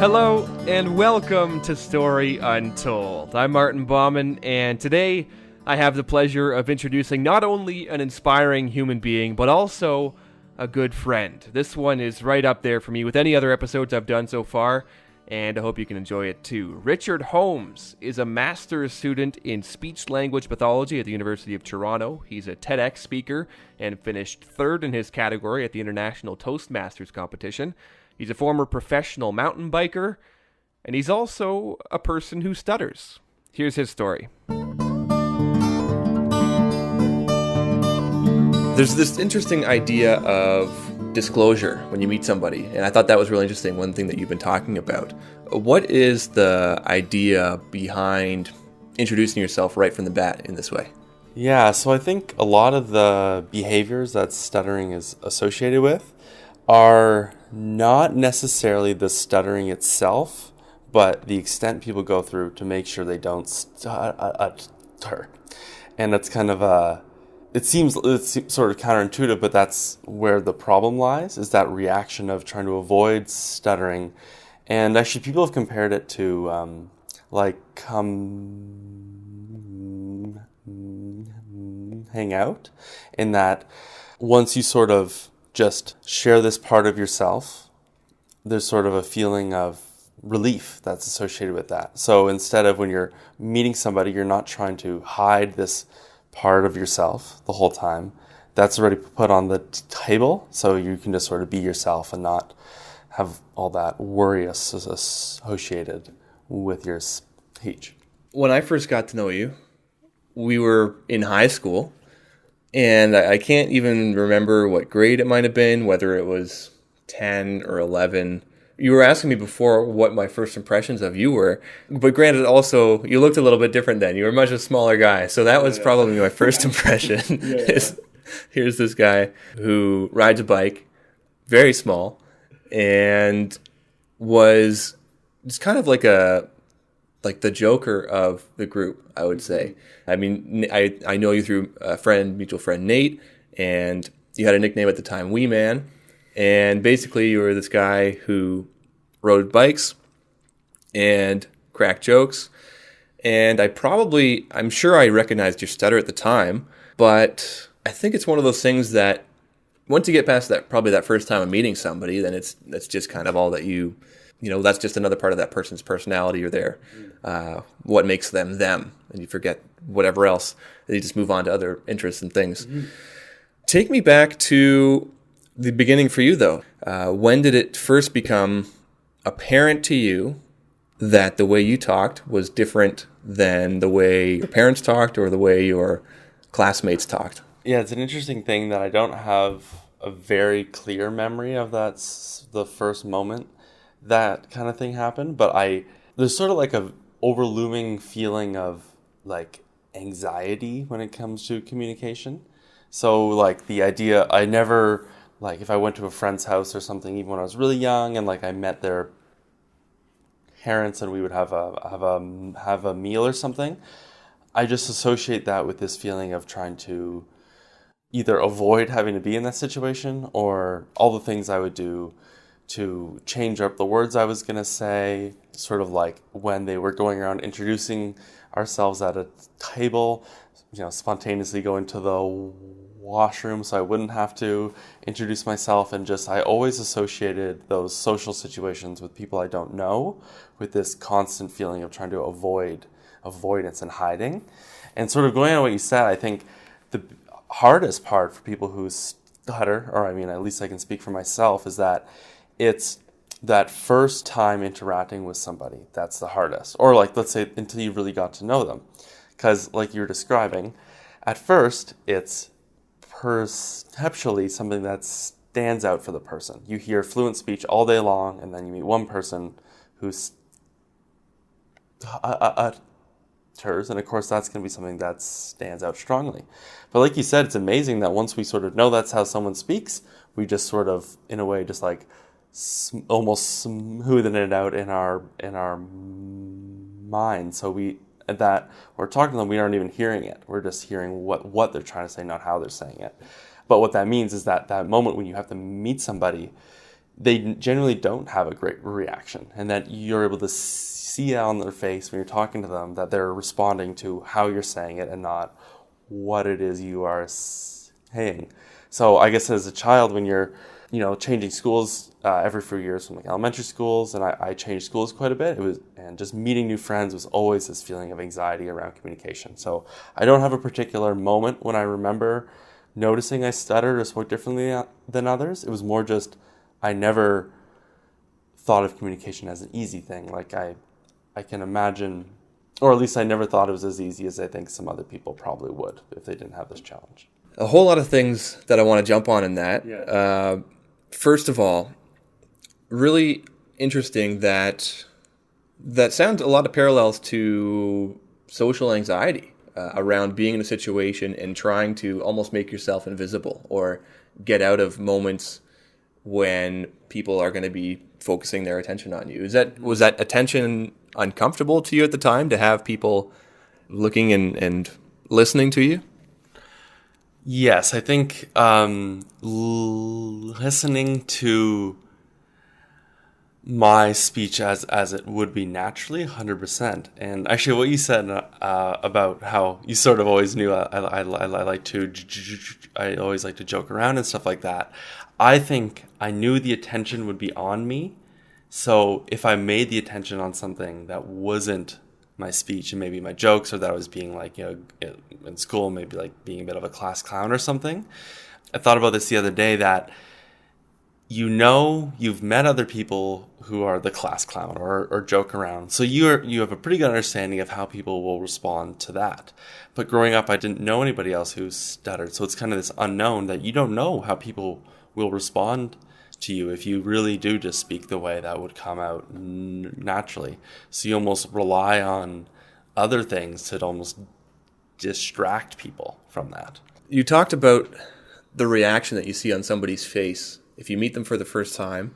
Hello and welcome to Story Untold. I'm Martin Bauman, and today I have the pleasure of introducing not only an inspiring human being, but also a good friend. This one is right up there for me with any other episodes I've done so far, and I hope you can enjoy it too. Richard Holmes is a master's student in speech-language pathology at the University of Toronto. He's a TEDx speaker and finished third in his category at the International Toastmasters competition. He's a former professional mountain biker, and he's also a person who stutters. Here's his story. There's this interesting idea of disclosure when you meet somebody, and I thought that was really interesting, one thing that you've been talking about. What is the idea behind introducing yourself right from the bat in this way? Yeah, so I think a lot of the behaviors that stuttering is associated with are not necessarily the stuttering itself, but the extent people go through to make sure they don't stutter. And that's kind of it's sort of counterintuitive, but that's where the problem lies, is that reaction of trying to avoid stuttering. And actually people have compared it to hang out, in that once you sort of just share this part of yourself, there's sort of a feeling of relief that's associated with that. So instead of when you're meeting somebody, you're not trying to hide this part of yourself the whole time. That's already put on the table, so you can just sort of be yourself and not have all that worry associated with your speech. When I first got to know you, we were in high school, and I can't even remember what grade it might have been, whether it was 10 or 11. You were asking me before what my first impressions of you were, but granted also, you looked a little bit different then. You were much a smaller guy, so that was probably my first impression. Here's this guy who rides a bike, very small, and was just kind of like the Joker of the group, I would say. I mean, I know you through a mutual friend, Nate, and you had a nickname at the time, Wee Man. And basically you were this guy who rode bikes and cracked jokes. And I'm sure I recognized your stutter at the time, but I think it's one of those things that once you get past probably that first time of meeting somebody, then that's just kind of all that that's just another part of that person's personality or what makes them them. And you forget whatever else. And you just move on to other interests and things. Mm-hmm. Take me back to the beginning for you, though. When did it first become apparent to you that the way you talked was different than the way your parents talked or the way your classmates talked? Yeah, it's an interesting thing that I don't have a very clear memory of the first moment that kind of thing happened, but there's sort of like a overlooming feeling of like anxiety when it comes to communication. So like the idea, I never, like if I went to a friend's house or something, even when I was really young, and like I met their parents and we would have a meal or something, I just associate that with this feeling of trying to either avoid having to be in that situation, or all the things I would do to change up the words I was going to say, sort of like when they were going around introducing ourselves at a table, spontaneously go into the washroom so I wouldn't have to introduce myself, and I always associated those social situations with people I don't know with this constant feeling of trying to avoidance and hiding. And sort of going on what you said, I think the hardest part for people who stutter, or I mean, at least I can speak for myself, is that it's that first time interacting with somebody that's the hardest. Or like, let's say, until you really got to know them. Because like you were describing, at first, it's perceptually something that stands out for the person. You hear fluent speech all day long, and then you meet one person who's and of course that's going to be something that stands out strongly. But like you said, it's amazing that once we sort of know that's how someone speaks, we just sort of, in a way, just like almost smoothing it out in our mind. So that we're talking to them, we aren't even hearing it. We're just hearing what they're trying to say, not how they're saying it. But what that means is that moment when you have to meet somebody, they generally don't have a great reaction, and that you're able to see it on their face when you're talking to them that they're responding to how you're saying it and not what it is you are saying. So I guess as a child, when you're, changing schools every few years from like elementary schools, and I changed schools quite a bit. And just meeting new friends was always this feeling of anxiety around communication. So I don't have a particular moment when I remember noticing I stuttered or spoke differently than others. It was more just I never thought of communication as an easy thing. Like I can imagine, or at least I never thought it was as easy as I think some other people probably would if they didn't have this challenge. A whole lot of things that I want to jump on in that. Yeah. First of all, really interesting that sounds a lot of parallels to social anxiety around being in a situation and trying to almost make yourself invisible or get out of moments when people are going to be focusing their attention on you. Was that attention uncomfortable to you at the time, to have people looking and listening to you? Yes, I think listening to my speech as it would be naturally, 100%. And actually, what you said about how you sort of always knew I like to I always like to joke around and stuff like that. I think I knew the attention would be on me. So if I made the attention on something that wasn't my speech and maybe my jokes, or that I was being like, in school, maybe like being a bit of a class clown or something. I thought about this the other day, that you've met other people who are the class clown or joke around. So you have a pretty good understanding of how people will respond to that. But growing up, I didn't know anybody else who stuttered. So it's kind of this unknown that you don't know how people will respond to you if you really do just speak the way that would come out naturally. So you almost rely on other things to almost distract people from that. You talked about the reaction that you see on somebody's face if you meet them for the first time.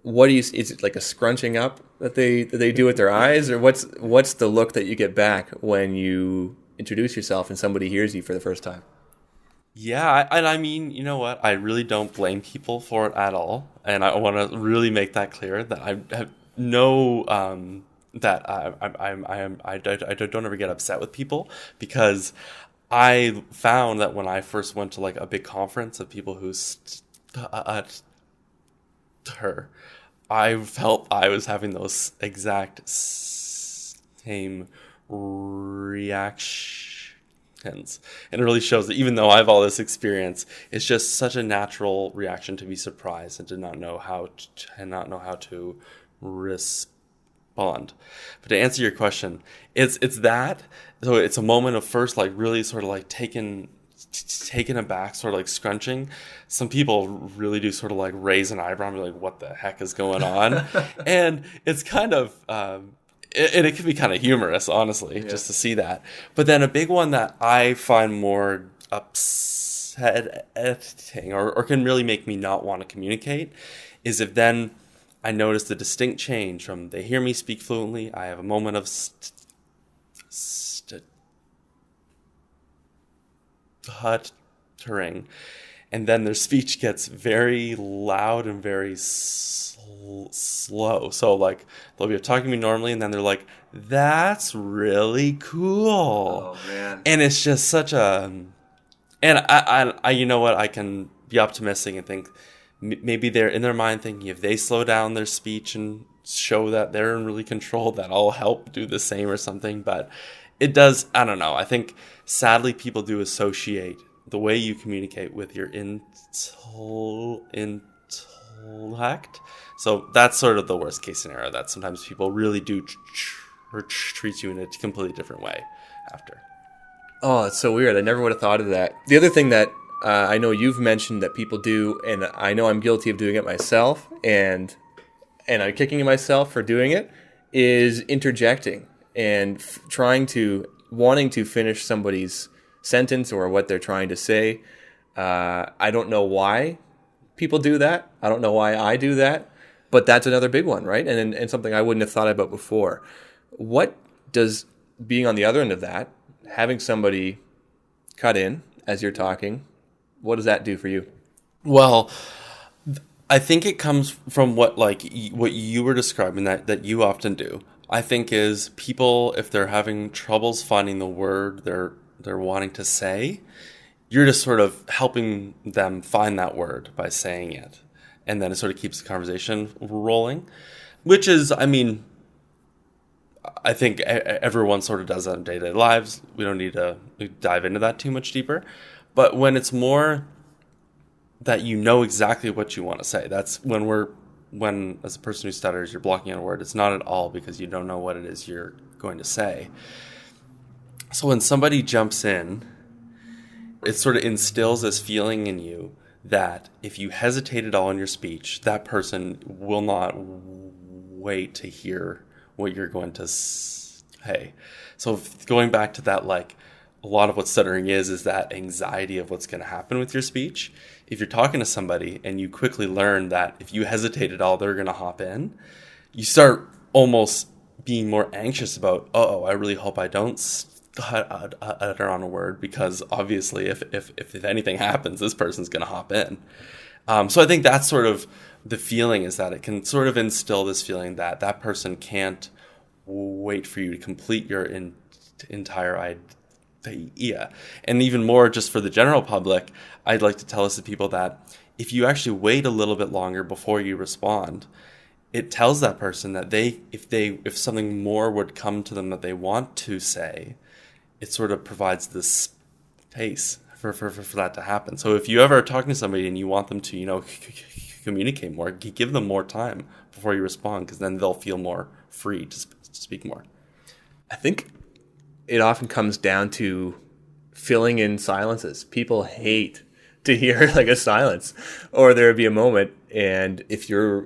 Is it like a scrunching up that they do with their eyes, or what's the look that you get back when you introduce yourself and somebody hears you for the first time? Yeah, and I mean, you know what? I really don't blame people for it at all, and I want to really make that clear that I have no that I don't ever get upset with people, because I found that when I first went to like a big conference of people who her, I felt I was having those exact same reactions. And it really shows that even though I have all this experience, it's just such a natural reaction to be surprised and to not know how to respond. But to answer your question, it's that. So it's a moment of first, like, really sort of like taken aback, sort of like scrunching. Some people really do sort of like raise an eyebrow and be like, what the heck is going on? And it's kind of and it can be kind of humorous, honestly, just to see that. But then a big one that I find more upsetting or can really make me not want to communicate is if then I notice the distinct change from they hear me speak fluently, I have a moment of stuttering, and then their speech gets very loud and very slow. So like they'll be talking to me normally, and then they're like, "That's really cool." Oh man! And it's just such a, and I you know what, I can be optimistic and think maybe they're in their mind thinking if they slow down their speech and show that they're in really control, that'll help do the same or something. But it does. I don't know. I think sadly people do associate the way you communicate with your intellect. So that's sort of the worst case scenario, that sometimes people really do treat you in a completely different way after. Oh, it's so weird. I never would have thought of that. The other thing that I know you've mentioned that people do, and I know I'm guilty of doing it myself, and I'm kicking myself for doing it, is interjecting and wanting to finish somebody's sentence or what they're trying to say. I don't know why people do that. I don't know why I do that, but that's another big one, right? And something I wouldn't have thought about before. What does being on the other end of that, having somebody cut in as you're talking, what does that do for you? Well, I think it comes from what what you were describing that you often do. I think is people, if they're having troubles finding the word they're wanting to say, you're just sort of helping them find that word by saying it, and then it sort of keeps the conversation rolling, which is, I mean, I think everyone sort of does that in day-to-day lives. We don't need to dive into that too much deeper. But when it's more that you know exactly what you want to say, that's when as a person who stutters, you're blocking out a word. It's not at all because you don't know what it is you're going to say. So when somebody jumps in, it sort of instills this feeling in you that if you hesitate at all in your speech, that person will not wait to hear what you're going to say. So going back to that, like, a lot of what stuttering is that anxiety of what's going to happen with your speech. If you're talking to somebody and you quickly learn that if you hesitate at all, they're going to hop in, you start almost being more anxious about, oh, I really hope I don't utter on a word, because obviously if anything happens, this person's going to hop in. So I think that's sort of the feeling, is that it can sort of instill this feeling that that person can't wait for you to complete your entire idea. And even more, just for the general public, I'd like to tell this to people that if you actually wait a little bit longer before you respond, it tells that person that if something more would come to them that they want to say, it sort of provides this space for that to happen. So if you ever are talking to somebody and you want them to, communicate more, give them more time before you respond, because then they'll feel more free to speak more. I think it often comes down to filling in silences. People hate to hear like a silence, or there would be a moment, and if you're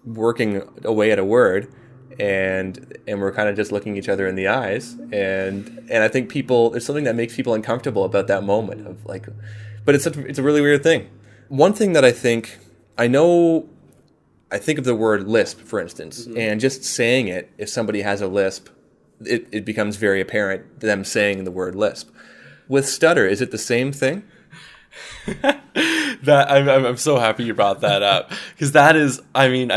working away at a word, and we're kind of just looking each other in the eyes, and I think there's something that makes people uncomfortable about that moment of like, but it's a really weird thing. One thing that I think of the word lisp, for instance, and just saying it, if somebody has a lisp, it becomes very apparent them saying the word lisp. With stutter, is it the same thing? That I'm so happy you brought that up, because that is, I mean,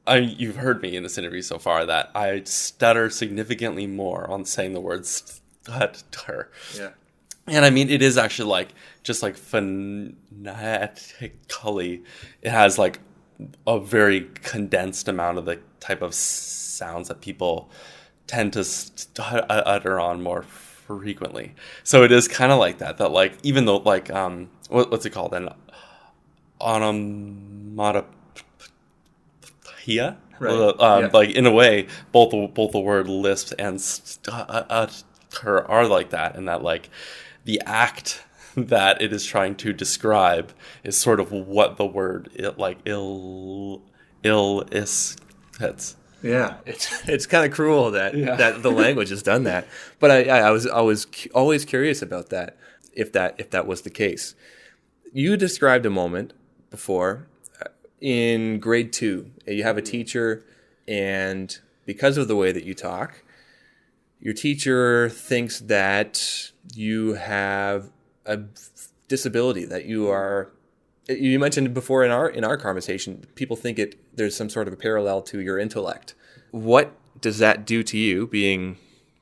you've heard me in this interview so far that I stutter significantly more on saying the word stutter. Yeah. And I mean, it is actually like, just like phonetically, it has like a very condensed amount of the type of sounds that people tend to utter on more frequently. So it is kind of like that like, even though like, what's it called? An onomatopoeia? Right. Yeah. Like, in a way, both the word lisp and stutter are like that, and that like the act that it is trying to describe is sort of what the word is. Yeah, it's kind of cruel that the language has done that. But I was always curious about that, if that was the case. You described a moment before in grade 2. You have a teacher, and because of the way that you talk, your teacher thinks that you have a disability, that you mentioned before in our conversation, people think there's some sort of a parallel to your intellect. What does that do to you, being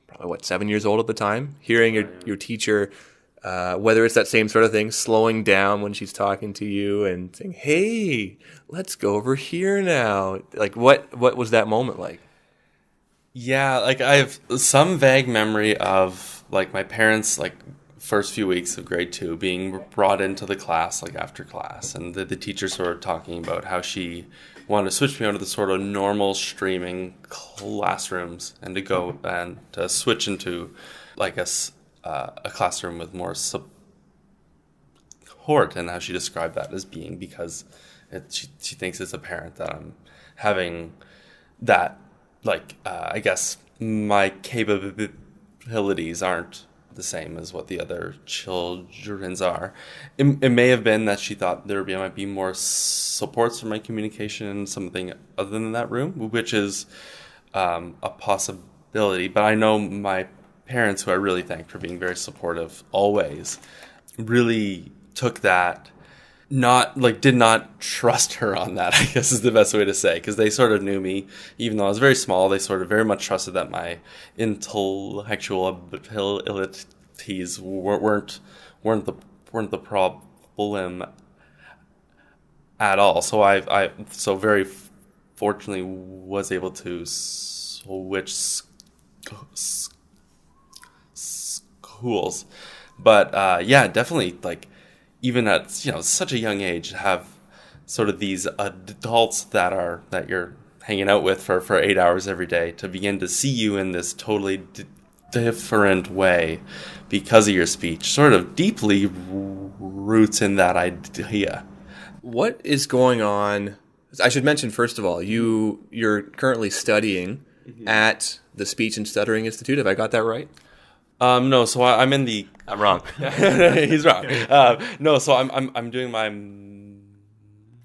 probably 7 years old at the time, hearing your teacher, whether it's that same sort of thing, slowing down when she's talking to you and saying, "Hey, let's go over here now." Like, what was that moment like? Yeah, like, I have some vague memory of like my parents, like, first few weeks of grade 2 being brought into the class, like, after class, and the teacher sort of talking about how she wanted to switch me out of the sort of normal streaming classrooms and to go and to switch into like a classroom with more support, and how she described that as being because she thinks it's apparent that I'm having that, like, I guess my capabilities aren't the same as what the other children's are. It may have been that she thought might be more supports for my communication, something other than that room, which is a possibility. But I know my parents, who I really thank for being very supportive always, really took that not like did not trust her on that, I guess is the best way to say, because they sort of knew me even though I was very small. They sort of very much trusted that my intellectual abilities weren't the weren't the problem at all. So I so very fortunately was able to switch schools. But yeah, definitely, like, even at such a young age, have sort of these adults that you're hanging out with for 8 hours every day to begin to see you in this totally different way because of your speech sort of deeply roots in that idea. What is going on? I should mention first of all, you're currently studying at the Speech and Stuttering Institute. Have I got that right? No, so I'm in the. I'm wrong. He's wrong. No, so I'm doing my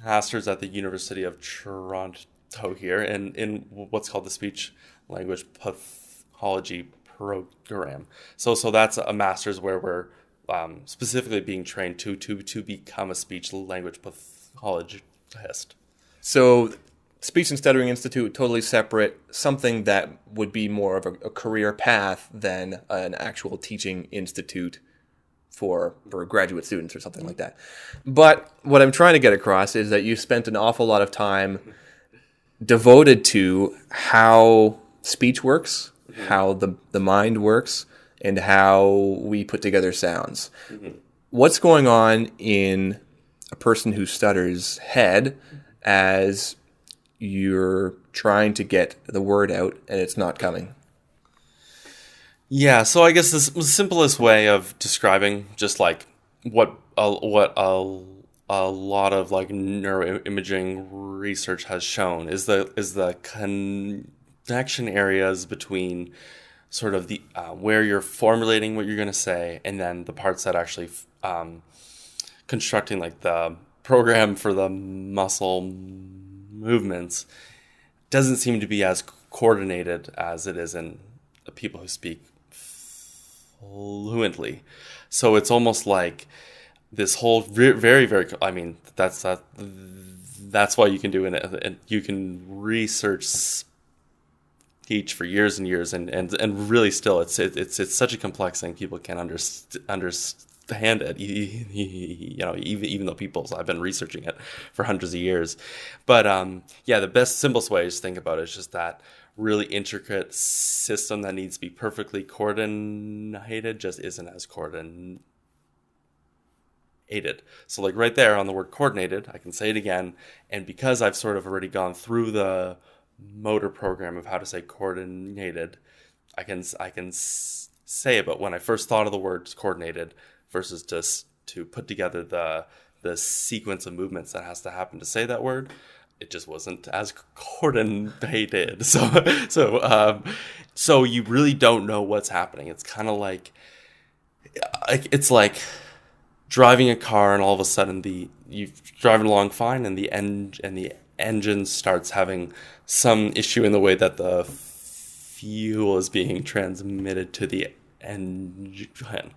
master's at the University of Toronto here in what's called the Speech Language Pathology program. So that's a master's where we're specifically being trained to become a speech language pathologist. So, Speech and Stuttering Institute, totally separate, something that would be more of a career path than an actual teaching institute for graduate students or something like that. But what I'm trying to get across is that you spent an awful lot of time devoted to how speech works, how the mind works, and how we put together sounds. What's going on in a person who stutters head as you're trying to get the word out and it's not coming? Yeah, so I guess the simplest way of describing just like what a lot of like neuroimaging research has shown is the connection areas between sort of the where you're formulating what you're going to say, and then the parts that actually constructing like the program for the muscle movements doesn't seem to be as coordinated as it is in people who speak fluently. So it's almost like this whole very, very, I mean, that's why you can do it, and you can research speech for years and years, and really still it's such a complex thing. People can't understand it, even though I've been researching it for hundreds of years. But yeah, the best simplest way to think about it is just that really intricate system that needs to be perfectly coordinated just isn't as coordinated. So like right there on the word coordinated, I can say it again, and because I've sort of already gone through the motor program of how to say coordinated, I can say it. But when I first thought of the word coordinated versus just to put together the sequence of movements that has to happen to say that word, it just wasn't as coordinated. So you really don't know what's happening. It's kind of like it's like driving a car, and all of a sudden you're driving along fine, and the engine starts having some issue in the way that the fuel is being transmitted to the engine.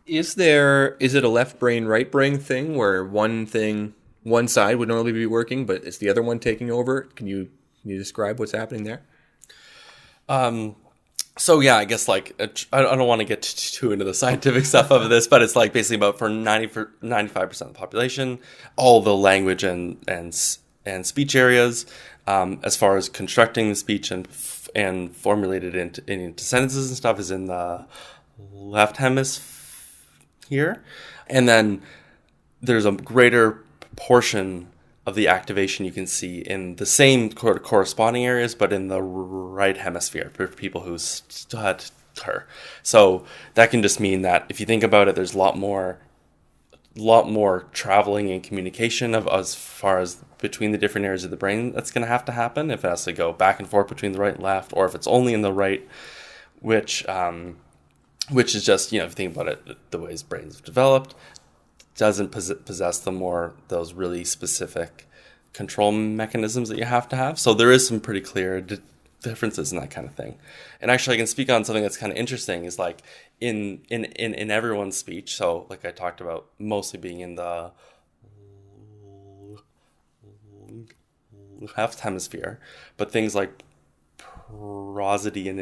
Is it a left brain, right brain thing where one side would normally be working, but it's the other one taking over? Can you describe what's happening there? So yeah, I guess like I don't want to get too into the scientific stuff of this, but it's like basically about for 95% of the population, all the language and speech areas, as far as constructing the speech and formulated into sentences and stuff, is in the left hemisphere. And then there's a greater portion of the activation you can see in the same corresponding areas, but in the right hemisphere for people who stutter. So that can just mean that if you think about it, there's a lot more traveling and communication of as far as between the different areas of the brain that's going to have to happen if it has to go back and forth between the right and left, or if it's only in the right, which is just, if you think about it, the ways brains have developed doesn't possess those really specific control mechanisms that you have to have. So there is some pretty clear differences in that kind of thing. And actually, I can speak on something that's kind of interesting, is like in everyone's speech. So like I talked about, mostly being in the left hemisphere, but things like prosody and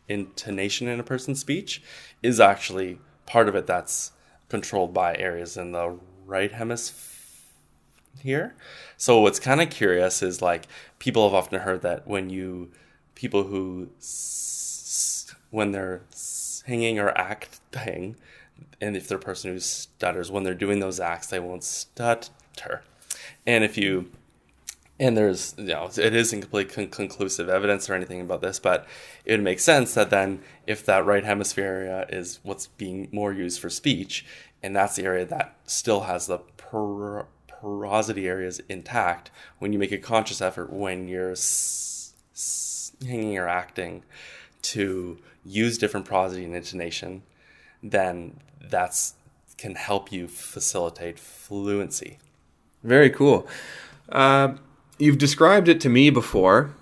intonation in a person's speech is actually part of it that's controlled by areas in the right hemisphere. So what's kind of curious is like people have often heard that people who when they're singing or acting, and if they're a person who stutters, when they're doing those acts, they won't stutter. And if you and there's, it isn't completely conclusive evidence or anything about this, but it would make sense that then if that right hemisphere area is what's being more used for speech, and that's the area that still has the prosody areas intact, when you make a conscious effort when you're singing or acting to use different prosody and intonation, then that's can help you facilitate fluency. Very cool. You've described it to me before,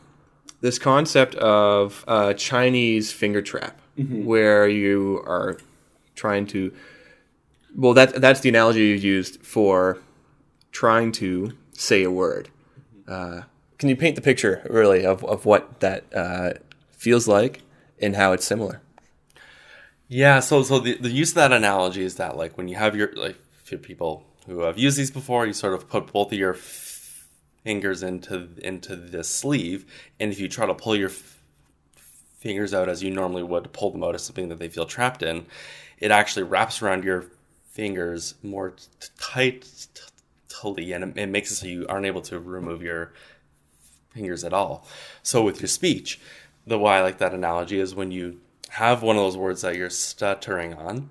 this concept of a Chinese finger trap, where you are trying to, well, that's the analogy you used for trying to say a word. Can you paint the picture, really, of what that feels like and how it's similar? Yeah, so the use of that analogy is that like when you have for people who have used these before, you sort of put both of your fingers into this sleeve, and if you try to pull your fingers out as you normally would to pull them out of something that they feel trapped in, it actually wraps around your fingers more tightly, and it makes it so you aren't able to remove your fingers at all. So with your speech, the why I like that analogy is when you have one of those words that you're stuttering on,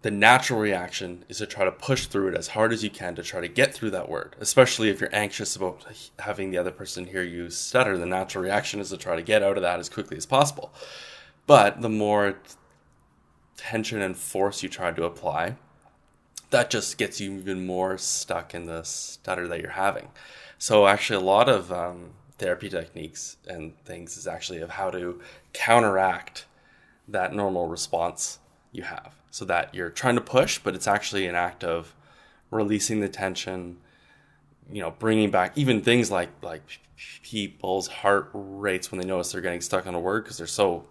the natural reaction is to try to push through it as hard as you can to try to get through that word, especially if you're anxious about having the other person hear you stutter. The natural reaction is to try to get out of that as quickly as possible. But the more tension and force you try to apply, that just gets you even more stuck in the stutter that you're having. So actually a lot of therapy techniques and things is actually of how to counteract that normal response you have, so that you're trying to push, but it's actually an act of releasing the tension, bringing back even things like people's heart rates when they notice they're getting stuck on a word, because there's so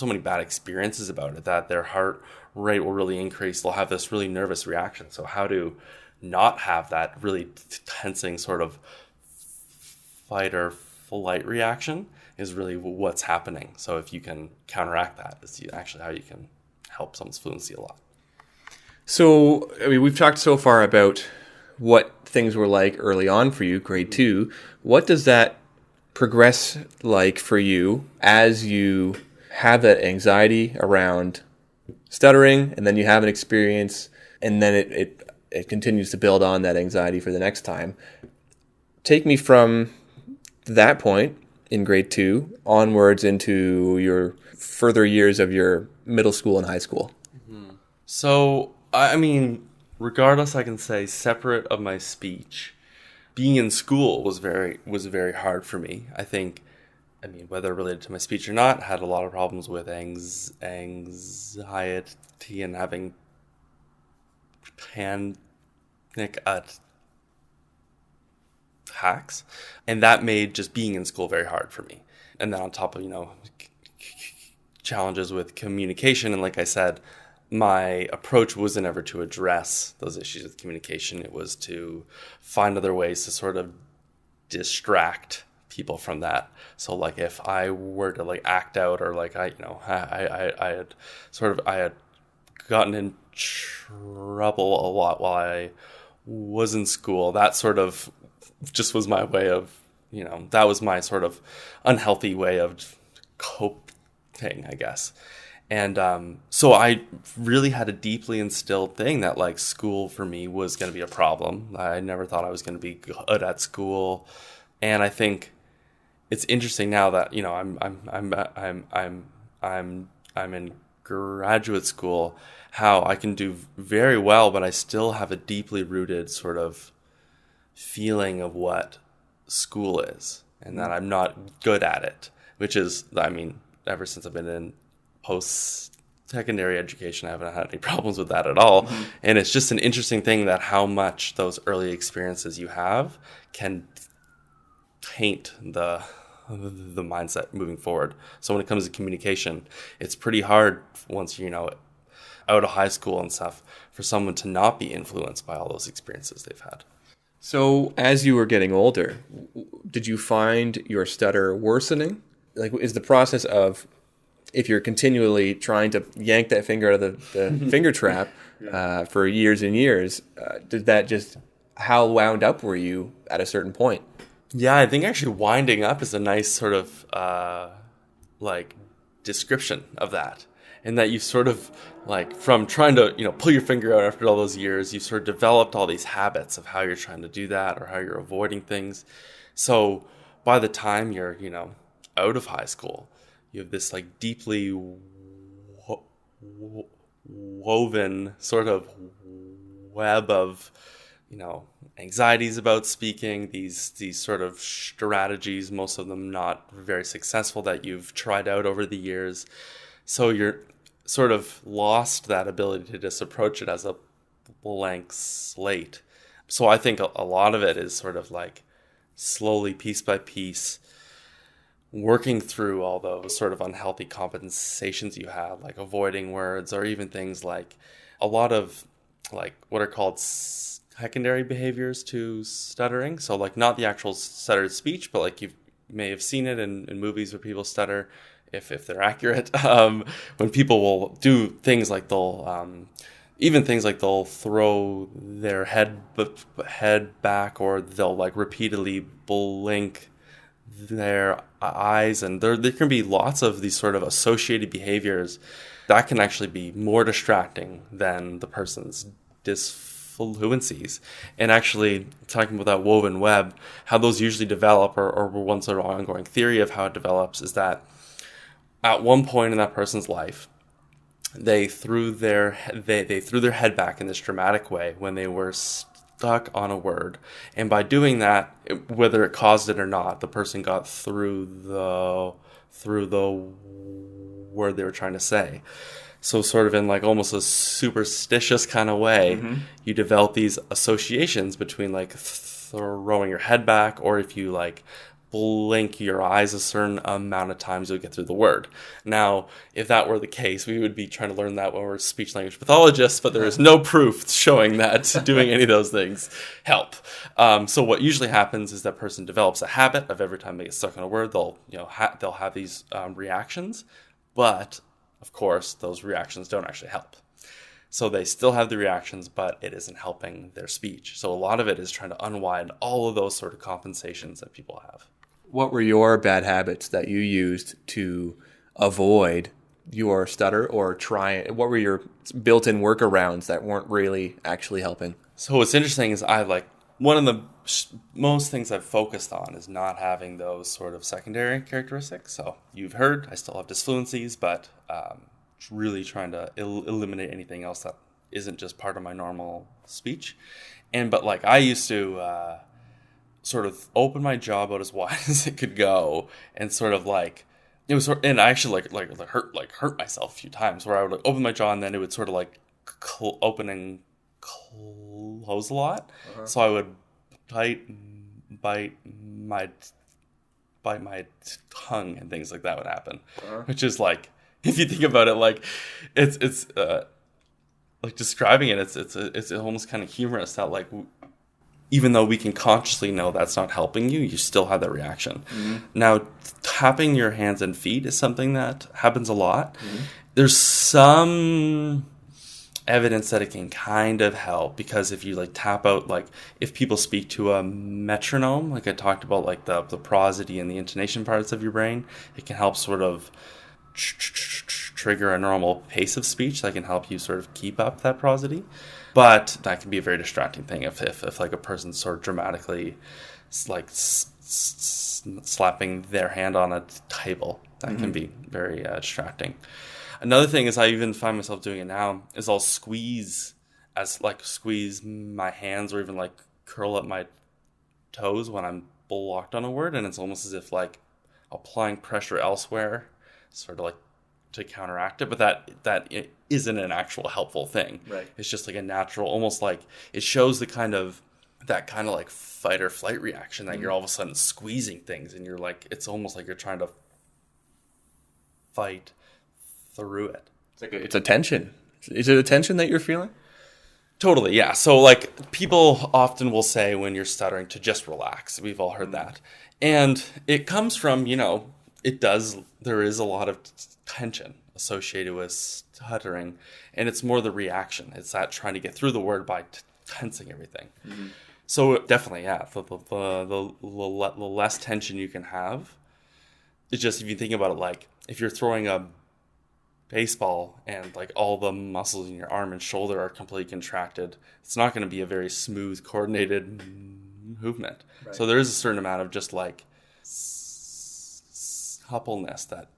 many bad experiences about it that their heart rate will really increase. They'll have this really nervous reaction. So how to not have that really tensing sort of fight or flight reaction is really what's happening. So if you can counteract that, is actually how you can help someone's fluency a lot. So, I mean, we've talked so far about what things were like early on for you, grade 2. What does that progress like for you as you have that anxiety around stuttering, and then you have an experience, and then it continues to build on that anxiety for the next time? Take me from that point in grade 2 onwards into your further years of your middle school and high school. So, I mean, regardless, I can say separate of my speech, being in school was very hard for me. I think, whether related to my speech or not, had a lot of problems with anxiety and having panic attacks, and that made just being in school very hard for me. And then on top of challenges with communication, and like I said, my approach wasn't ever to address those issues with communication. It was to find other ways to sort of distract people from that. So like if I were to act out, or I had gotten in trouble a lot while I was in school, that sort of just was my way of, that was my sort of unhealthy way of coping, I guess. And so I really had a deeply instilled thing that school for me was going to be a problem. I never thought I was going to be good at school, and I think it's interesting now that I'm in graduate school, how I can do very well, but I still have a deeply rooted sort of feeling of what school is, and that I'm not good at it, which is, ever since I've been in post secondary education, I haven't had any problems with that at all. Mm-hmm. And it's just an interesting thing that how much those early experiences you have can taint the mindset moving forward. So when it comes to communication, it's pretty hard once you're, out of high school and stuff for someone to not be influenced by all those experiences they've had. So as you were getting older, did you find your stutter worsening? Like, is the process of, if you're continually trying to yank that finger out of the finger trap for years and years, did that just, how wound up were you at a certain point? Yeah, I think actually winding up is a nice sort of description of that. And that you sort of from trying to, pull your finger out after all those years, you sort of developed all these habits of how you're trying to do that or how you're avoiding things. So by the time you're, out of high school, you have this deeply woven sort of web of, anxieties about speaking, these sort of strategies, most of them not very successful, that you've tried out over the years. So you're sort of lost that ability to just approach it as a blank slate. So I think a lot of it is sort of slowly, piece by piece, working through all those sort of unhealthy compensations you have, like avoiding words, or even things like a lot of what are called secondary behaviors to stuttering. So not the actual stuttered speech, but you may have seen it in movies where people stutter, if they're accurate, when people will do things like they'll throw their head back, or they'll repeatedly blink their eyes, and there can be lots of these sort of associated behaviors that can actually be more distracting than the person's disfluencies. And actually, talking about that woven web, how those usually develop, or one sort of ongoing theory of how it develops, is that at one point in that person's life, they threw their head back in this dramatic way when they were stuck on a word, and by doing that, whether it caused it or not, the person got through the word they were trying to say. So sort of in almost a superstitious kind of way, you develop these associations between throwing your head back, or if you blink your eyes a certain amount of times, you'll get through the word. Now, if that were the case, we would be trying to learn that when we're speech language pathologists, but there is no proof showing that doing any of those things help. So what usually happens is that person develops a habit of every time they get stuck on a word, they'll have these reactions, but of course those reactions don't actually help. So they still have the reactions, but it isn't helping their speech. So a lot of it is trying to unwind all of those sort of compensations that people have. What were your bad habits that you used to avoid your stutter, or what were your built-in workarounds that weren't really actually helping? So what's interesting is one of the most things I've focused on is not having those sort of secondary characteristics. So you've heard, I still have disfluencies, but really trying to eliminate anything else that isn't just part of my normal speech. But I used to sort of open my jaw about as wide as it could go, and sort of it was and I actually hurt myself a few times, where I would open my jaw and then it would sort of open and close a lot. So I would bite my tongue, and things like that would happen, which is if you think about it, it's describing it, it's almost kind of humorous that even though we can consciously know that's not helping you, you still have that reaction. Now, tapping your hands and feet is something that happens a lot. There's some evidence that it can kind of help, because if you tap out, if people speak to a metronome, I talked about the prosody and the intonation parts of your brain, it can help sort of trigger a normal pace of speech that can help you sort of keep up that prosody. But that can be a very distracting thing if a person's sort of dramatically slapping their hand on a table. That can be very distracting. Another thing is, I even find myself doing it now, is I'll squeeze my hands, or even curl up my toes when I'm blocked on a word, and it's almost as if applying pressure elsewhere sort of to counteract it, but that it isn't an actual helpful thing. Right. It's just like a natural, almost like it shows that kind of like fight or flight reaction that you're all of a sudden squeezing things, and you're like, it's almost like you're trying to fight through it. It's a tension. Is it a tension that you're feeling? Totally, yeah. So like people often will say when you're stuttering to just relax. We've all heard that. And it comes from, there is a lot of tension associated with stuttering, and it's more the reaction. It's that trying to get through the word by tensing everything. So definitely, yeah, the less tension you can have, it's just, if you think about it, like if you're throwing a baseball and like all the muscles in your arm and shoulder are completely contracted, it's not going to be a very smooth, coordinated movement. Right. So there is a certain amount of just like suppleness that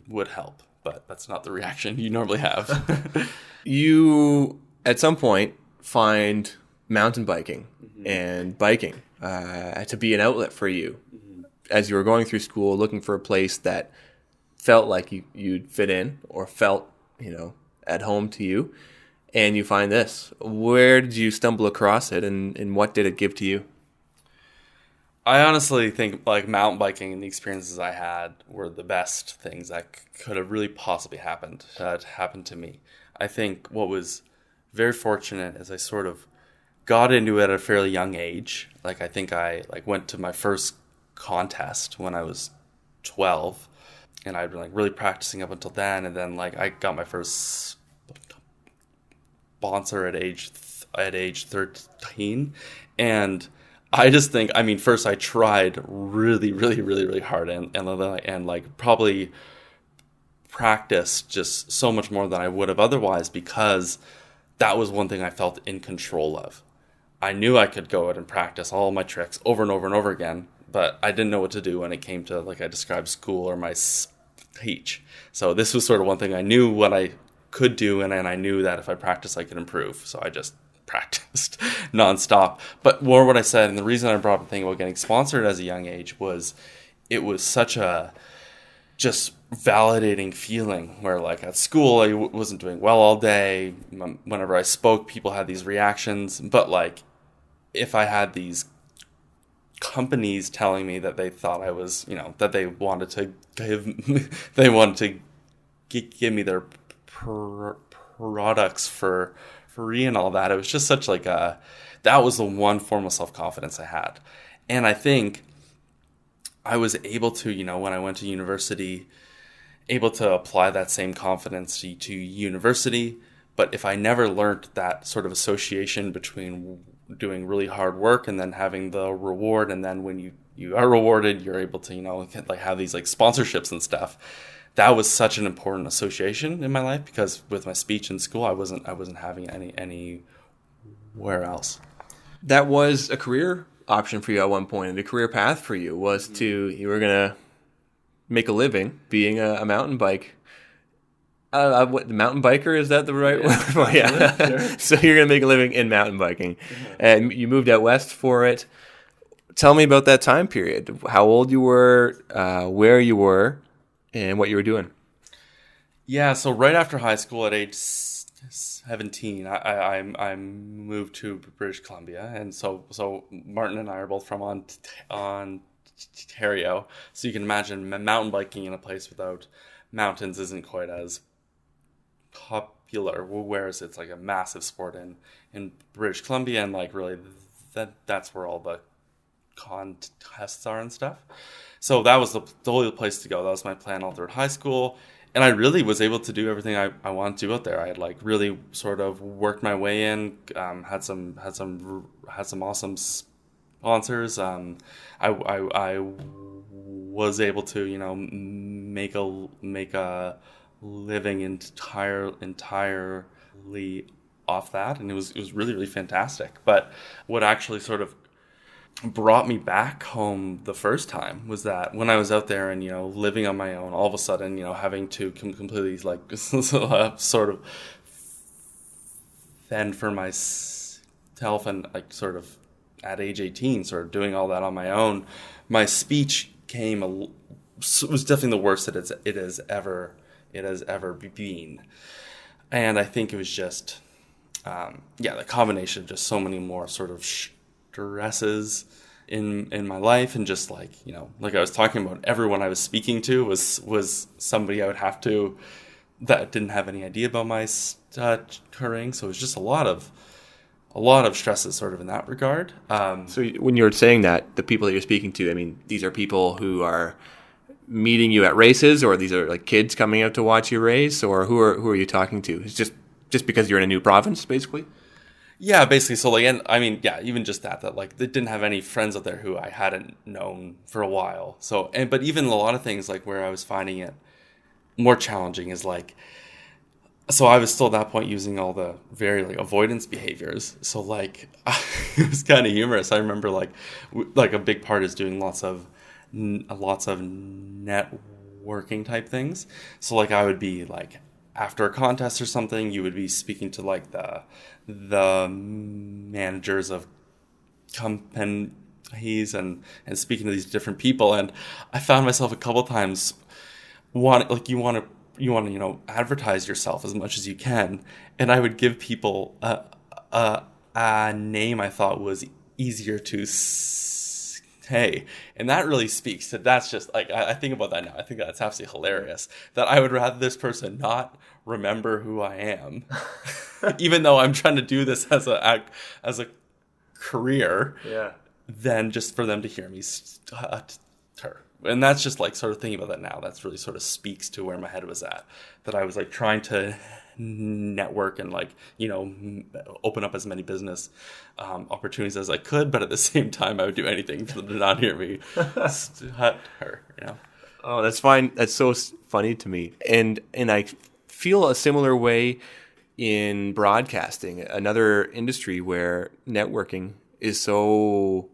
would help, but that's not the reaction you normally have. You, at some point, find mountain biking and biking to be an outlet for you. As you were going through school, looking for a place that felt like you'd fit in or felt, at home to you, and you find this. Where did you stumble across it, and what did it give to you? I honestly think like mountain biking and the experiences I had were the best things that could have really possibly happened to me. I think what was very fortunate is I sort of got into it at a fairly young age. Like I think I went to my first contest when I was 12. And I'd been like really practicing up until then, and then like I got my first sponsor at age 13, and I just think, first I tried really, really, really, really hard, and like probably practiced just so much more than I would have otherwise, because that was one thing I felt in control of. I knew I could go out and practice all my tricks over and over and over again, but I didn't know what to do when it came to, like I described, school or my teach. So this was sort of one thing I knew what I could do, and I knew that if I practiced I could improve. So I just practiced nonstop. But more what I said, and the reason I brought up the thing about getting sponsored as a young age was it was such a just validating feeling where like at school I wasn't doing well all day. Whenever I spoke, people had these reactions, but like if I had these companies telling me that they thought I was, that they wanted to give me their products for free and all that. It was just such like that was the one form of self-confidence I had. And I think I was able to, when I went to university, able to apply that same confidence to university. But if I never learned that sort of association between doing really hard work and then having the reward, and then when you are rewarded, you're able to, like have these like sponsorships and stuff. That was such an important association in my life, because with my speech in school, I wasn't having anywhere else. That was a career option for you at one point, and a career path for you was you were gonna make a living being a mountain bike. What, mountain biker, is that the right word? Well, yeah. Sure. So you're going to make a living in mountain biking. And you moved out west for it. Tell me about that time period. How old you were, where you were, and what you were doing. Yeah, so right after high school at age 17, I moved to British Columbia. And so Martin and I are both from Ontario. So you can imagine mountain biking in a place without mountains isn't quite as popular, whereas it's like a massive sport in British Columbia, and like really that's where all the contests are and stuff. So that was the only place to go. That was my plan all through high school, and I really was able to do everything I wanted to out there. I had like really sort of worked my way in, had some awesome sponsors. I was able to make a living entirely off that, and it was really, really fantastic. But what actually sort of brought me back home the first time was that when I was out there and living on my own, all of a sudden having to completely like sort of fend for myself, and like sort of at age 18 sort of doing all that on my own, my speech was definitely the worst that it has ever it has ever been. And I think it was just, the combination of just so many more sort of stresses in my life, and just like, like I was talking about, everyone I was speaking to was somebody I would have to, that didn't have any idea about my stuttering. So it was just a lot of stresses sort of in that regard. So when you're saying that, the people that you're speaking to, I mean, these are people who are meeting you at races, or these are like kids coming out to watch you race, or who are you talking to? It's just because you're in a new province, basically? Yeah, basically. So like, and I mean, yeah, even just that like they didn't have any friends out there who I hadn't known for a while. So, but even a lot of things like where I was finding it more challenging is like, so I was still at that point using all the very like avoidance behaviors. So like, it was kind of humorous. I remember like a big part is doing lots of networking type things. So like I would be like, after a contest or something, you would be speaking to like the managers of companies and speaking to these different people. And I found myself a couple times you want to advertise yourself as much as you can, and I would give people a name I thought was easier to say, and that really speaks to, that's just like, I think about that now, I think that's absolutely hilarious, that I would rather this person not remember who I am even though I'm trying to do this as a career, than just for them to hear me stutter. And that's just like sort of thinking about that now. That's really sort of speaks to where my head was at. That I was like trying to network and like, open up as many business opportunities as I could. But at the same time, I would do anything for them to not hear me stutter, Oh, that's fine. That's so funny to me. And I feel a similar way in broadcasting, another industry where networking is so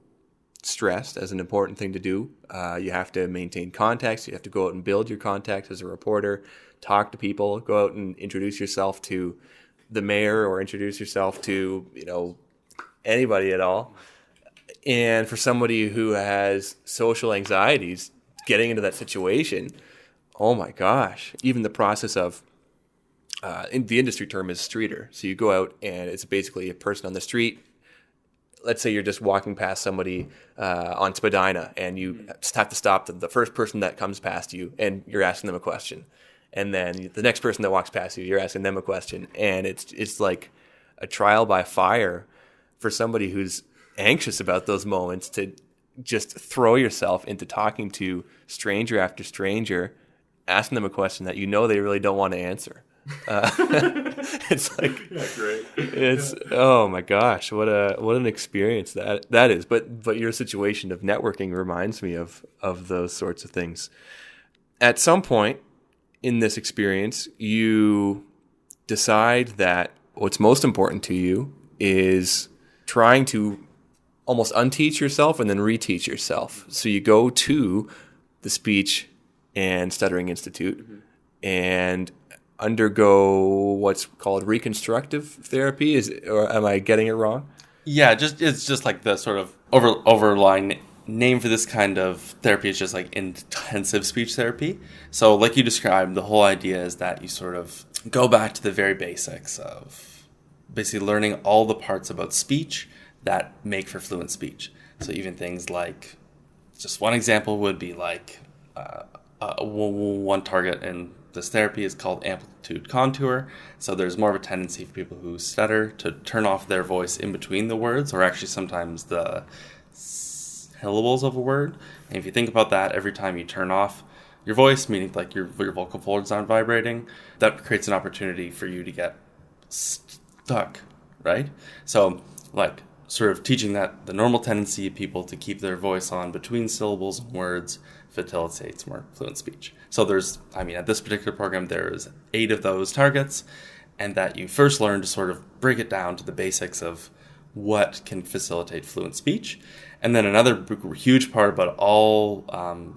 stressed as an important thing to do. You have to maintain contacts. You have to go out and build your contacts as a reporter, talk to people, go out and introduce yourself to the mayor or introduce yourself to, anybody at all. And for somebody who has social anxieties, getting into that situation, oh my gosh, even the process of, in the industry term is streeter. So you go out and it's basically a person on the street. Let's say you're just walking past somebody on Spadina, and you just have to stop the first person that comes past you, and you're asking them a question. And then the next person that walks past you, you're asking them a question. And it's like a trial by fire for somebody who's anxious about those moments, to just throw yourself into talking to stranger after stranger, asking them a question that they really don't want to answer. It's like, great. It's oh my gosh, what an experience that is. But your situation of networking reminds me of those sorts of things. At some point in this experience, you decide that what's most important to you is trying to almost unteach yourself and then reteach yourself. So you go to the Speech and Stuttering Institute and undergo what's called reconstructive therapy. Or am I getting it wrong? Yeah, it's just like the sort of overlying name for this kind of therapy is just like intensive speech therapy. So like you described, the whole idea is that you sort of go back to the very basics of basically learning all the parts about speech that make for fluent speech. So even things like, just one example would be like one target in this therapy is called amplitude contour. So there's more of a tendency for people who stutter to turn off their voice in between the words, or actually sometimes the syllables of a word. And if you think about that, every time you turn off your voice, meaning like your vocal folds aren't vibrating, that creates an opportunity for you to get stuck, right? So like sort of teaching that the normal tendency of people to keep their voice on between syllables and words facilitates more fluent speech. So at this particular program, there's 8 of those targets, and that you first learn to sort of break it down to the basics of what can facilitate fluent speech. And then another huge part about all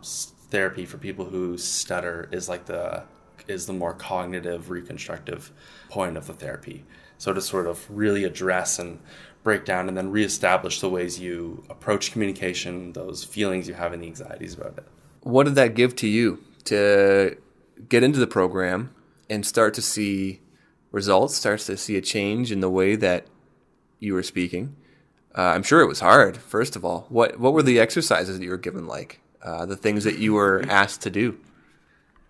therapy for people who stutter is the more cognitive, reconstructive point of the therapy. So to sort of really address and break down and then reestablish the ways you approach communication, those feelings you have and the anxieties about it. What did that give to you to get into the program and start to see results, starts to see a change in the way that you were speaking. I'm sure it was hard, first of all. What were the exercises that you were given like? The things that you were asked to do?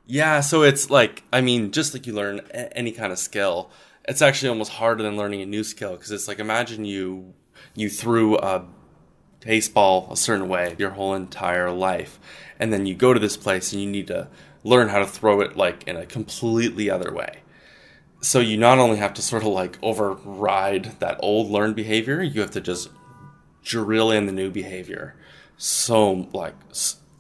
Yeah, so it's like, I mean, just like you learn any kind of skill, it's actually almost harder than learning a new skill, because it's like, imagine you threw a baseball a certain way your whole entire life, and then you go to this place and you need to learn how to throw it like in a completely other way. So you not only have to sort of like override that old learned behavior, you have to just drill in the new behavior so like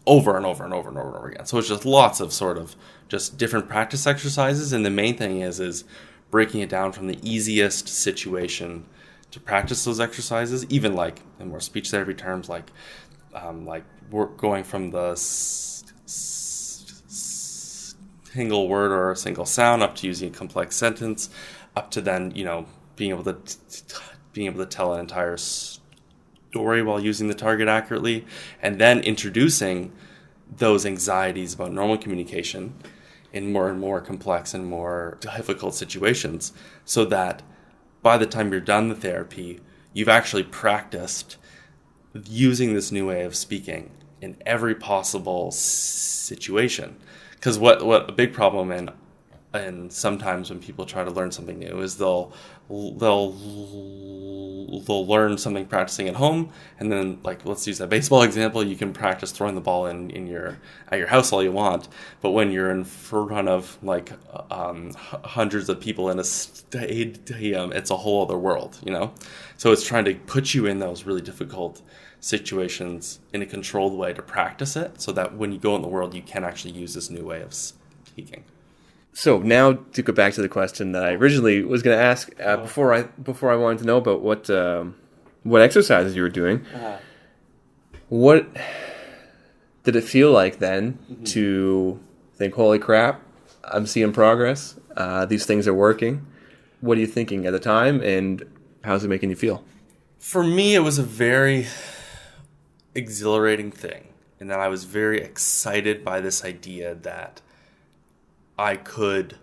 over and over and over and over and over again. So it's just lots of sort of just different practice exercises, and the main thing is breaking it down from the easiest situation to practice those exercises, even like in more speech therapy terms, like we're going from the single word or a single sound up to using a complex sentence, up to then, you know, being able to tell an entire story while using the target accurately, and then introducing those anxieties about normal communication in more and more complex and more difficult situations, so that by the time you're done the therapy, you've actually practiced using this new way of speaking in every possible situation. Because what a big problem and sometimes when people try to learn something new is they'll learn something practicing at home, and then, like, let's use that baseball example, you can practice throwing the ball in your at your house all you want, but when you're in front of like hundreds of people in a stadium, it's a whole other world, you know. So it's trying to put you in those really difficult situations in a controlled way to practice it, so that when you go in the world, you can actually use this new way of speaking. So now to go back to the question that I originally was going to ask before I wanted to know about what exercises you were doing. What did it feel like then to think, holy crap, I'm seeing progress. These things are working. What are you thinking at the time, and how's it making you feel? For me, it was a very exhilarating thing, in that I was very excited by this idea that I could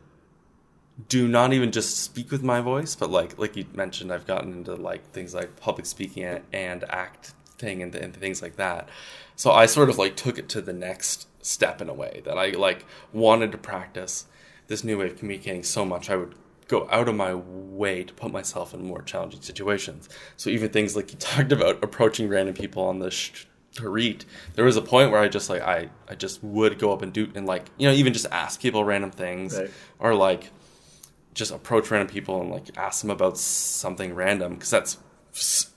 do not even just speak with my voice, but like you mentioned, I've gotten into like things like public speaking and acting and things like that. So I sort of like took it to the next step in a way, that I like wanted to practice this new way of communicating so much I would go out of my way to put myself in more challenging situations. So even things like you talked about, approaching random people on the street, there was a point where I just like I just would go up and do, and like, you know, even just ask people random things, right, or like just approach random people and like ask them about something random, because that's,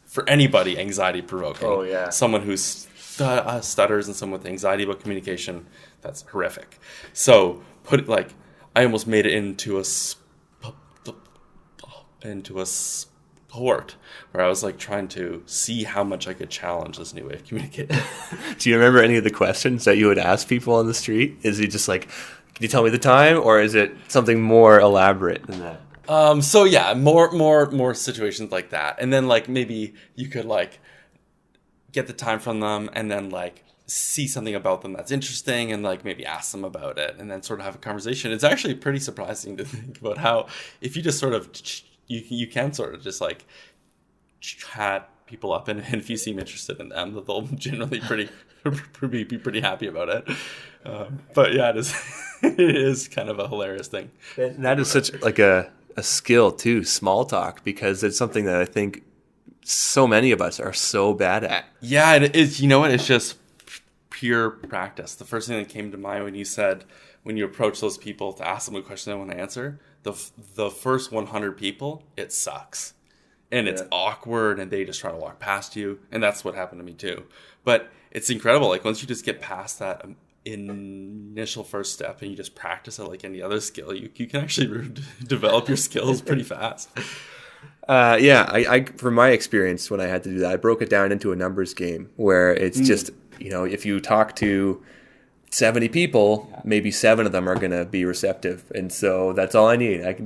for anybody, anxiety provoking. Oh yeah, someone who's stutters and someone with anxiety about communication, that's horrific. So I almost made it into a sport, where I was like trying to see how much I could challenge this new way of communicating. Do you remember any of the questions that you would ask people on the street? Is it just like, can you tell me the time, or is it something more elaborate than that? So yeah, more situations like that, and then like maybe you could like get the time from them, and then like see something about them that's interesting, and like maybe ask them about it, and then sort of have a conversation. It's actually pretty surprising to think about how, if you just sort of you can sort of just like chat people up, and if you seem interested in them, that they'll generally be pretty happy about it. But yeah, it is kind of a hilarious thing. And that is such like a skill too, small talk, because it's something that I think so many of us are so bad at. Yeah, it is. You know what? It's just pure practice. The first thing that came to mind when you said, when you approach those people to ask them a question they want to answer, the first 100 people, it sucks. And it's awkward, and they just try to walk past you. And that's what happened to me too. But it's incredible. Like, once you just get past that initial first step and you just practice it like any other skill, you can actually develop your skills pretty fast. I from my experience, when I had to do that, I broke it down into a numbers game, where it's just, you know, if you talk to 70 people, maybe 7 of them are going to be receptive. And so that's all I need. I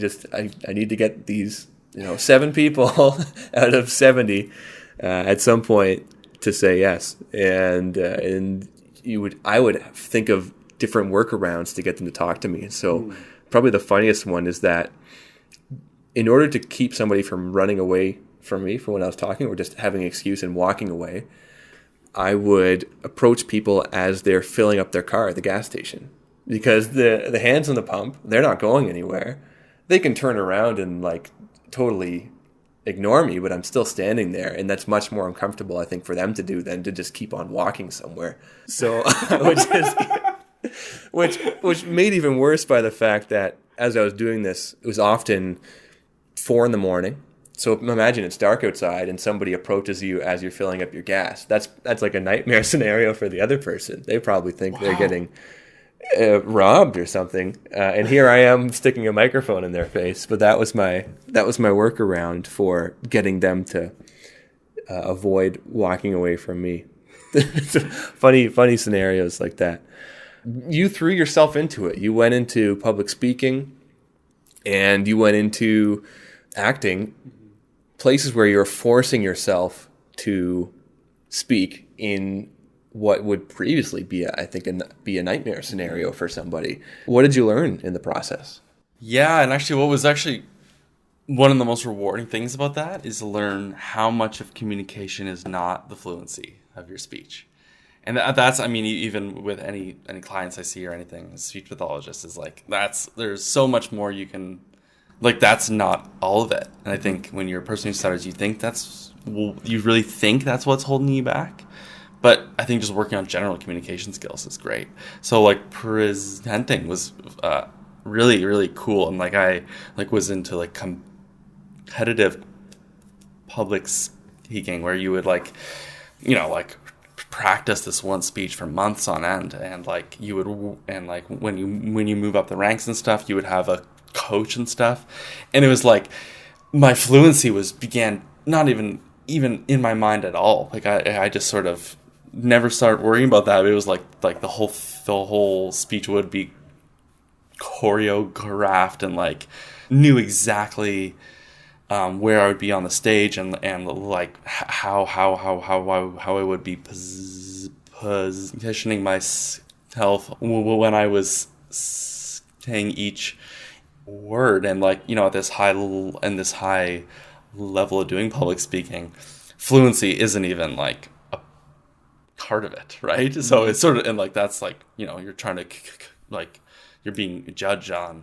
need to get these, you know, 7 people out of 70 at some point to say yes. And I would think of different workarounds to get them to talk to me. So probably the funniest one is that in order to keep somebody from running away from me from when I was talking, or just having an excuse and walking away, I would approach people as they're filling up their car at the gas station. Because the hands on the pump, they're not going anywhere. They can turn around and like totally ignore me, but I'm still standing there, and that's much more uncomfortable, I think, for them to do than to just keep on walking somewhere. So, which made even worse by the fact that as I was doing this, it was often 4 a.m. So imagine it's dark outside and somebody approaches you as you're filling up your gas. That's like a nightmare scenario for the other person. They probably think they're getting robbed or something, and here I am sticking a microphone in their face. But that was my workaround for getting them to avoid walking away from me. funny scenarios like that. You threw yourself into it. You went into public speaking, and you went into acting, places where you're forcing yourself to speak in what would previously be, a nightmare scenario for somebody. What did you learn in the process? Yeah, and actually what was actually one of the most rewarding things about that is to learn how much of communication is not the fluency of your speech. And that's, I mean, even with any clients I see or anything, a speech pathologist is like, there's so much more you can, like, that's not all of it. And I think when you're a person who stutters, you really think that's what's holding you back. But I think just working on general communication skills is great. So like presenting was really, really cool. And like I was into like competitive public speaking where you would like practice this one speech for months on end. And like when you move up the ranks and stuff, you would have a coach and stuff. And it was like my fluency began not even in my mind at all. Like I just sort of never started worrying about that. It was like the whole speech would be choreographed and like knew exactly where I would be on the stage and like how I would be positioning myself when I was saying each word. And like, at this high level of doing public speaking, fluency isn't even like a part of it, right? Mm-hmm. So it's sort of, and like that's like, you're trying to like, you're being judged on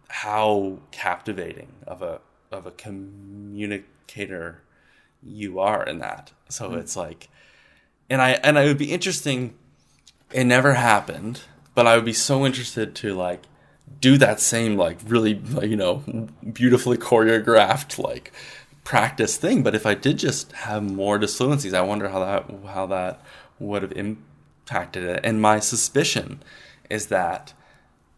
how captivating of a communicator you are in that. So it's like, and I would be interesting. It never happened, but I would be so interested to like do that same like really beautifully choreographed like practice thing. But if I did just have more disfluencies, I wonder how that would have impacted it. And my suspicion is that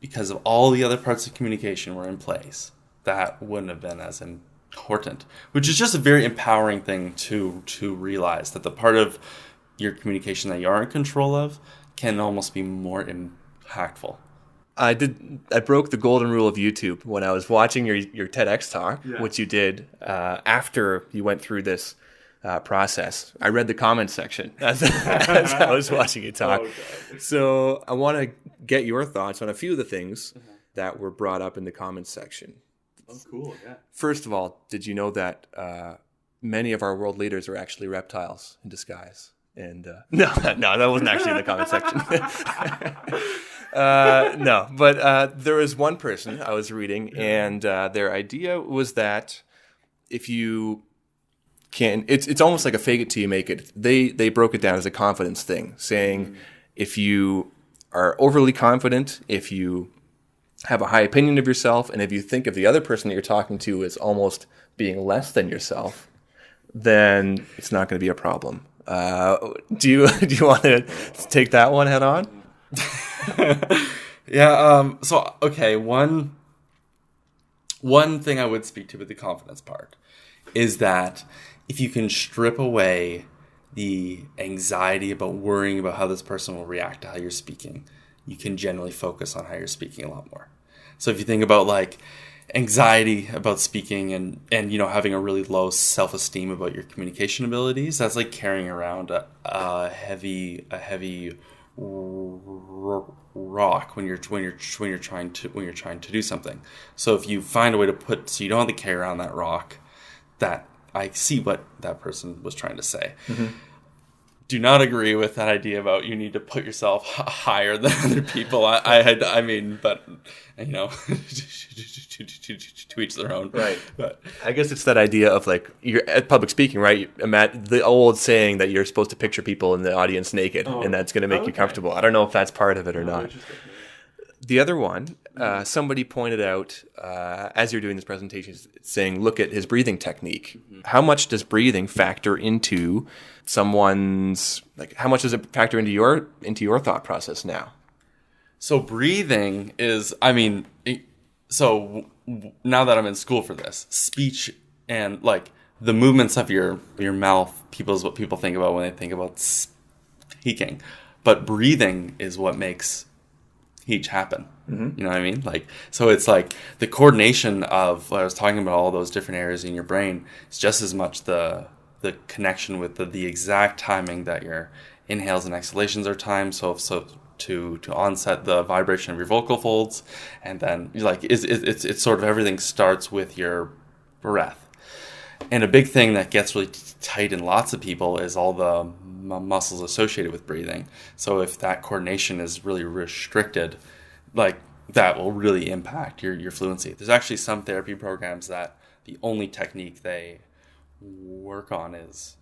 because of all the other parts of communication were in place, that wouldn't have been as important, which is just a very empowering thing to realize that the part of your communication that you are in control of can almost be more impactful. I broke the golden rule of YouTube when I was watching your TEDx talk, which you did after you went through this process. I read the comments section as I was watching you talk. Oh, okay. So I want to get your thoughts on a few of the things that were brought up in the comments section. Oh, cool, yeah. First of all, did you know that many of our world leaders are actually reptiles in disguise? And no, that wasn't actually in the comment section. No, but there was one person I was reading, and their idea was that if you can, it's almost like a fake it till you make it. They broke it down as a confidence thing, saying if you are overly confident, if you have a high opinion of yourself, and if you think of the other person that you're talking to as almost being less than yourself, then it's not going to be a problem. Do you want to take that one head on? Yeah. So okay, one thing I would speak to with the confidence part is that if you can strip away the anxiety about worrying about how this person will react to how you're speaking, you can generally focus on how you're speaking a lot more. So if you think about like anxiety about speaking and having a really low self-esteem about your communication abilities, that's like carrying around a heavy rock when you're trying to do something. So if you find a way to put so you don't have to carry around that rock, that I see what that person was trying to say. Do not agree with that idea about you need to put yourself higher than other people. I mean, but you know, to each their own. Right. But I guess it's that idea of like you're at public speaking, right? The old saying that you're supposed to picture people in the audience naked, and that's going to make you comfortable. I don't know if that's part of it or not. The other one, somebody pointed out as you're doing this presentation, saying, look at his breathing technique. How much does breathing factor into someone's, like, how much does it factor into your thought process now? so breathing is, I mean, now that I'm in school for this, speech and like the movements of your mouth, is what people think about when they think about speaking. But breathing is what makes each happen. You know what I mean? Like, so it's like the coordination of what I was talking about, all those different areas in your brain. It's just as much the connection with the exact timing that your inhales and exhalations are timed. So to onset the vibration of your vocal folds, and then like it's sort of everything starts with your breath. And a big thing that gets really tight in lots of people is all the muscles associated with breathing. So if that coordination is really restricted, like that will really impact your fluency. There's actually some therapy programs that the only technique they work on is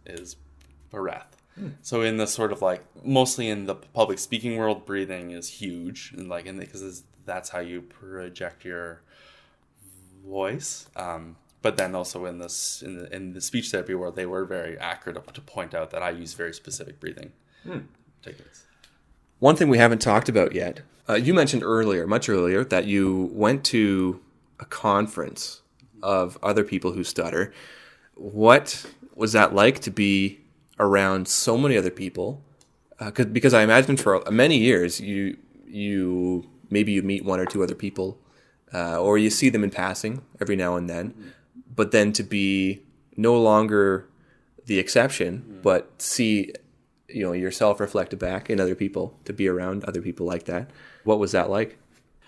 breath. So in the sort of like mostly in the public speaking world, breathing is huge, and like because that's how you project your voice. But then also in the speech therapy world, they were very accurate to point out that I use very specific breathing techniques. One thing we haven't talked about yet, you mentioned much earlier, that you went to a conference of other people who stutter. What was that like to be around so many other people? Because I imagine for many years, you meet one or two other people, or you see them in passing every now and then. But then to be no longer the exception, but see, yourself reflected back in other people, to be around other people like that. What was that like?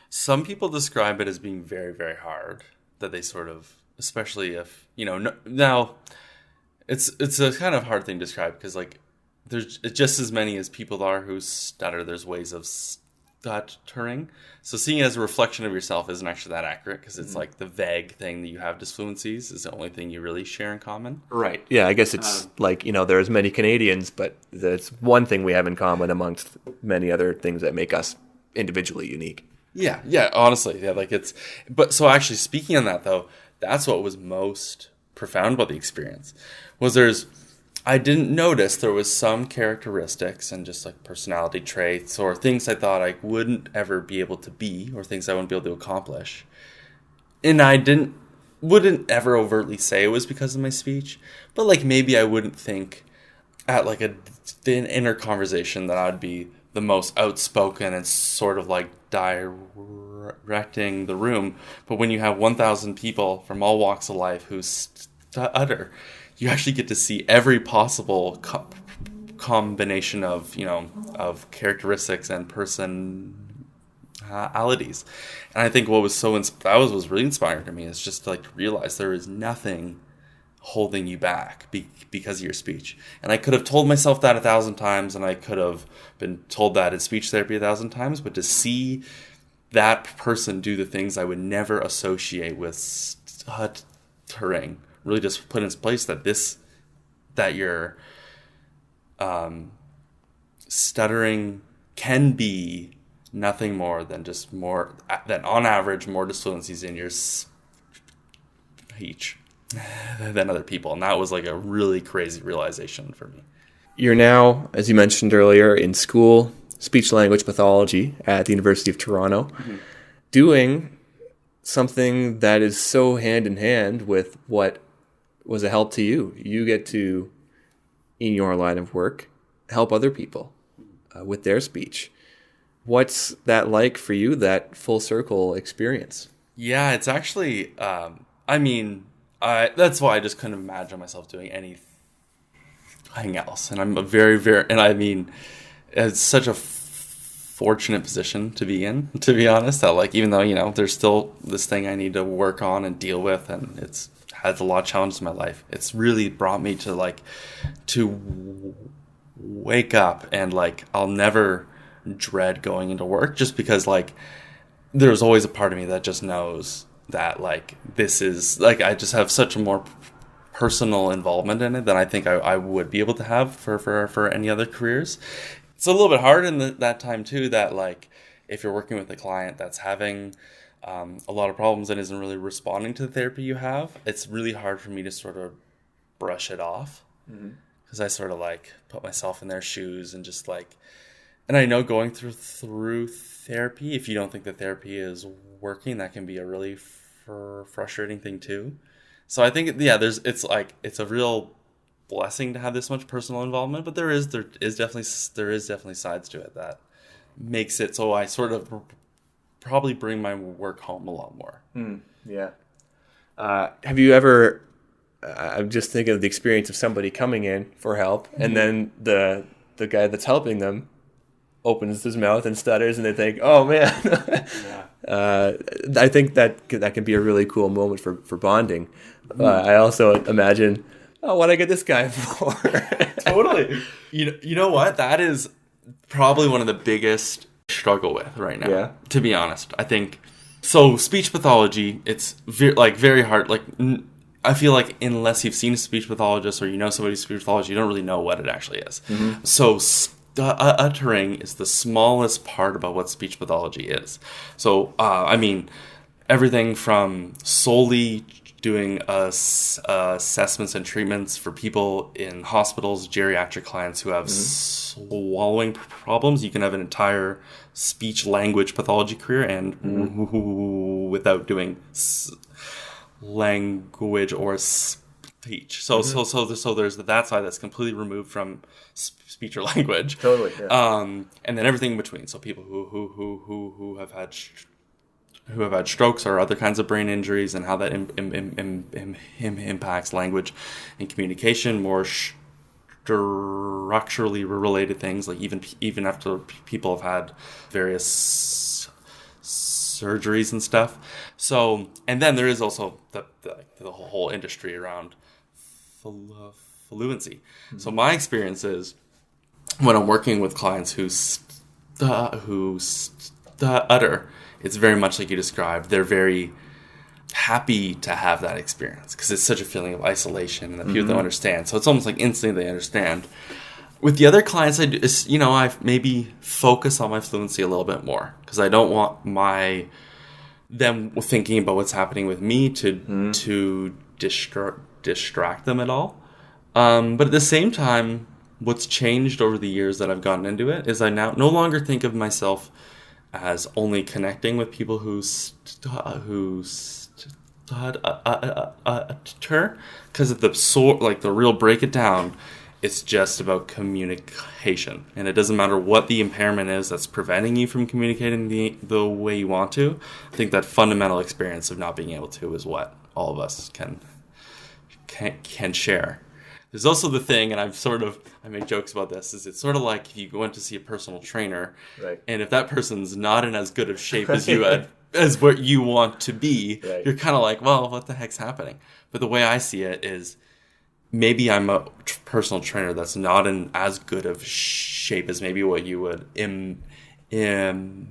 Some people describe it as being very, very hard, that they sort of, especially if, now it's a kind of hard thing to describe because like there's just as many as people are who stutter, there's ways of stuttering. So seeing it as a reflection of yourself isn't actually that accurate because it's like the vague thing that you have disfluencies is the only thing you really share in common. Right. Yeah, I guess it's like, there's many Canadians, but that's one thing we have in common amongst many other things that make us individually unique. Yeah, honestly. Yeah, like but so actually speaking on that though, that's what was most profound about the experience was I didn't notice there was some characteristics and just like personality traits or things I thought I wouldn't ever be able to be or things I wouldn't be able to accomplish. And I wouldn't ever overtly say it was because of my speech, but like maybe I wouldn't think at like an inner conversation that I'd be the most outspoken and sort of like directing the room. But when you have 1,000 people from all walks of life who stutter, you actually get to see every possible combination of of characteristics and personalities. And I think what was that was really inspiring to me is just like to realize there is nothing holding you back because of your speech. And I could have told myself that 1,000 times, and I could have been told that in speech therapy 1,000 times, but to see that person do the things I would never associate with stuttering really just put in place that your stuttering can be nothing more than on average more disfluencies in your speech than other people. And that was like a really crazy realization for me. You're now, as you mentioned earlier, in school, speech language pathology at the University of Toronto, doing something that is so hand in hand with what was a help to you. You get to, in your line of work, help other people with their speech. What's that like for you, that full circle experience? Yeah, it's actually, that's why I just couldn't imagine myself doing anything else. And I'm a very, very, and I mean, it's such a fortunate position to be in, to be honest, that like, even though, there's still this thing I need to work on and deal with, and it's had a lot of challenges in my life, it's really brought me to like, to wake up, and like, I'll never dread going into work, just because like, there's always a part of me that just knows that like, this is like, I just have such a more personal involvement in it than I think I would be able to have for any other careers. It's a little bit hard in that time too, that like, if you're working with a client that's having a lot of problems and isn't really responding to the therapy you have, it's really hard for me to sort of brush it off, because I sort of like put myself in their shoes and just like, and I know going through therapy, if you don't think the therapy is working, that can be a really frustrating thing too. So I think, yeah, it's a real blessing to have this much personal involvement, but there is definitely sides to it that makes it so I sort of probably bring my work home a lot more. Yeah. Have you ever? I'm just thinking of the experience of somebody coming in for help, and then the guy that's helping them opens his mouth and stutters, and they think, "Oh man." I think that can be a really cool moment for bonding. I also imagine, oh, what did I get this guy for? Totally. You know what? That is probably one of the biggest struggle with right now. Yeah. To be honest, I think so. Speech pathology, it's very hard. Like, I feel like unless you've seen a speech pathologist or somebody's speech pathologist, you don't really know what it actually is. So stuttering is the smallest part about what speech pathology is. So, I mean, everything from solely doing assessments and treatments for people in hospitals, geriatric clients who have swallowing problems. You can have an entire speech language pathology career and without doing language or speech. So there's that side that's completely removed from speech or language. Totally. Yeah. And then everything in between. So people who have had strokes or other kinds of brain injuries, and how that impacts language and communication, more structurally related things, like even after people have had various surgeries and stuff. So, and then there is also the whole industry around fluency. So my experience is, when I'm working with clients who stutter, it's very much like you described. They're very happy to have that experience because it's such a feeling of isolation, and that people don't understand. So it's almost like instantly they understand. With the other clients, I maybe focus on my fluency a little bit more, because I don't want them thinking about what's happening with me to distract them at all. But at the same time, what's changed over the years that I've gotten into it is I now no longer think of myself as only connecting with people who stutter, because the real break it down, it's just about communication, and it doesn't matter what the impairment is that's preventing you from communicating the way you want to. I think that fundamental experience of not being able to is what all of us can share. There's also the thing, and I make jokes about this, is it's sort of like if you went to see a personal trainer, right, and if that person's not in as good of shape as you as what you want to be, right, you're kind of like, well, what the heck's happening? But the way I see it is, maybe I'm a personal trainer that's not in as good of shape as maybe what you would imagine.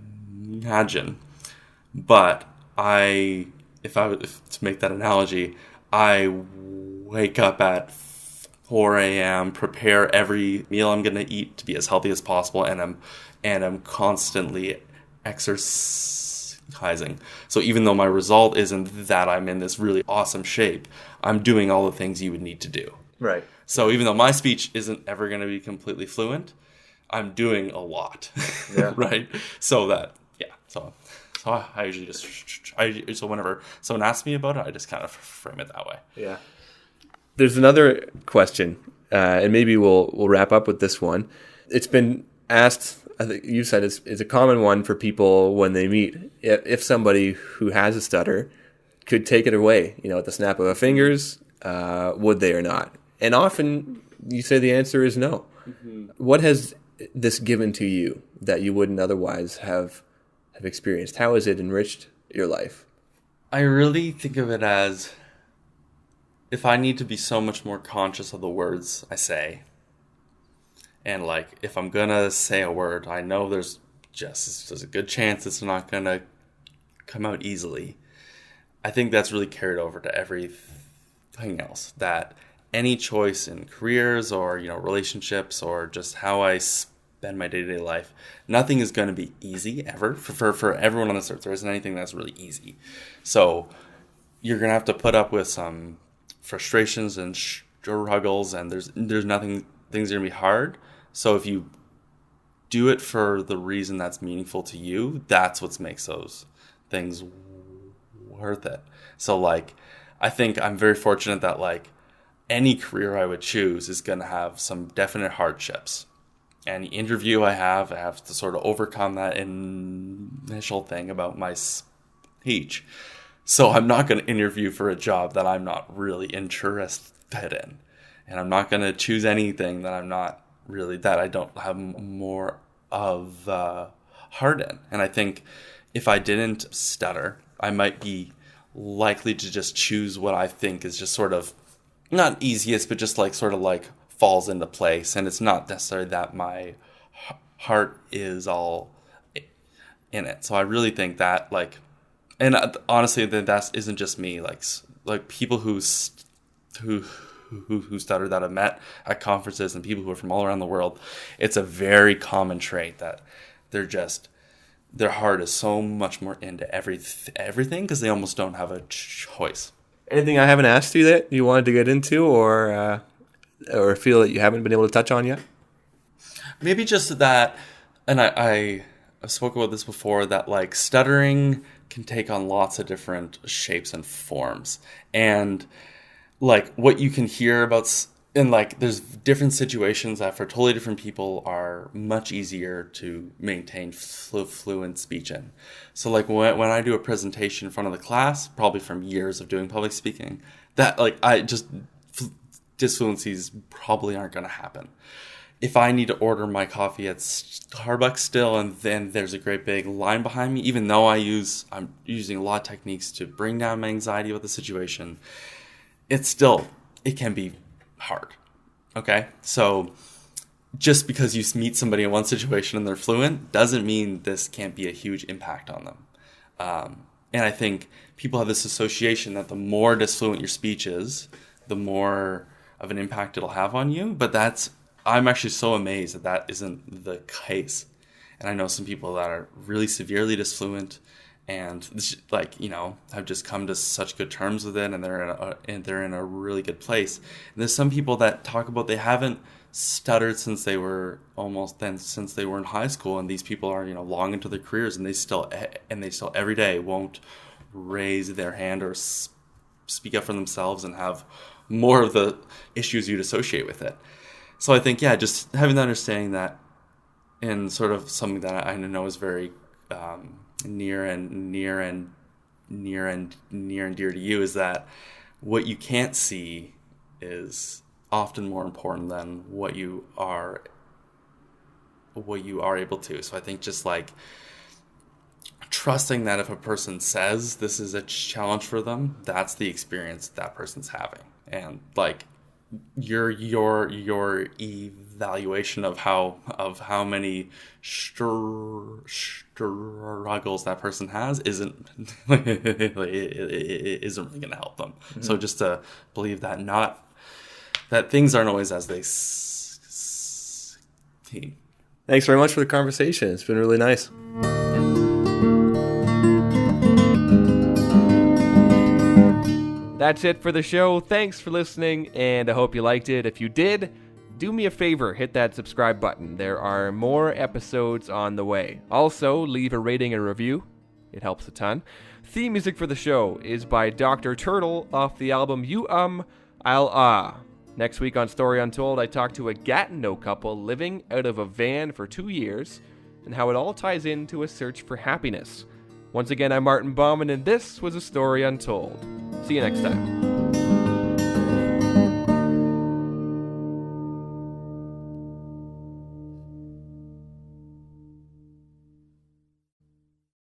But if to make that analogy, I wake up at 4 a.m., prepare every meal I'm going to eat to be as healthy as possible, and I'm constantly exercising. So even though my result isn't that I'm in this really awesome shape, I'm doing all the things you would need to do. Right. So even though my speech isn't ever going to be completely fluent, I'm doing a lot. Yeah. Right? So that, yeah. So I usually so whenever someone asks me about it, I just kind of frame it that way. Yeah. There's another question, and maybe we'll wrap up with this one. It's been asked, I think you said it's a common one for people when they meet. If somebody who has a stutter could take it away, at the snap of a fingers, would they or not? And often you say the answer is no. Mm-hmm. What has this given to you that you wouldn't otherwise have experienced? How has it enriched your life? I really think of it as if I need to be so much more conscious of the words I say. And like, if I'm gonna say a word, I know there's a good chance it's not gonna come out easily. I think that's really carried over to everything else. That any choice in careers or, relationships or just how I spend my day-to-day life, nothing is going to be easy ever for everyone on this earth. There isn't anything that's really easy. So you're going to have to put up with some frustrations and struggles, and there's nothing, things are going to be hard. So if you do it for the reason that's meaningful to you, that's what makes those things worth it. So like, I think I'm very fortunate that like any career I would choose is going to have some definite hardships. Any interview I have to sort of overcome that initial thing about my speech. So I'm not going to interview for a job that I'm not really interested in. And I'm not going to choose anything that I don't have more of heart in. And I think if I didn't stutter, I might be likely to just choose what I think is just sort of not easiest, but just like sort of like falls into place. And it's not necessarily that my heart is all in it. So I really think that like, and honestly, that isn't just me. Like people who stutter that I've met at conferences and people who are from all around the world, it's a very common trait that their heart is so much more into everything because they almost don't have a choice. Anything I haven't asked you that you wanted to get into or feel that you haven't been able to touch on yet? Maybe just that, and I've spoken about this before, that like stuttering can take on lots of different shapes and forms. And like what you can hear about, and like there's different situations that for totally different people are much easier to maintain fluent speech in. So like when I do a presentation in front of the class, probably from years of doing public speaking, that like disfluencies probably aren't going to happen. If I need to order my coffee at Starbucks still, and then there's a great big line behind me, even though I'm using a lot of techniques to bring down my anxiety about the situation, it can be hard. Okay? So just because you meet somebody in one situation and they're fluent doesn't mean this can't be a huge impact on them. And I think people have this association that the more disfluent your speech is, the more of an impact it'll have on you. But I'm actually so amazed that isn't the case. And I know some people that are really severely disfluent and have just come to such good terms with it, and they're in a really good place. And there's some people that talk about they haven't stuttered since they were in high school, and these people are long into their careers, and they still every day won't raise their hand or speak up for themselves and have more of the issues you'd associate with it. So I think just having the understanding that, and sort of something that I know is very near and dear to you, is that what you can't see is often more important than what you are able to. So I think just like trusting that if a person says this is a challenge for them, that's the experience that person's having, and like your evaluation of how many struggles that person has isn't really going to help them. Mm-hmm. So just to believe that things aren't always as they seem. Thanks very much for the conversation. It's been really nice. That's it for the show. Thanks for listening, and I hope you liked it. If you did, do me a favor, hit that subscribe button. There are more episodes on the way. Also, leave a rating and review. It helps a ton. Theme music for the show is by Dr. Turtle off the album You I'll Ah. Next week on Story Untold, I talk to a Gatineau couple living out of a van for 2 years and how it all ties into a search for happiness. Once again, I'm Martin Bauman, and this was A Story Untold. See you next time.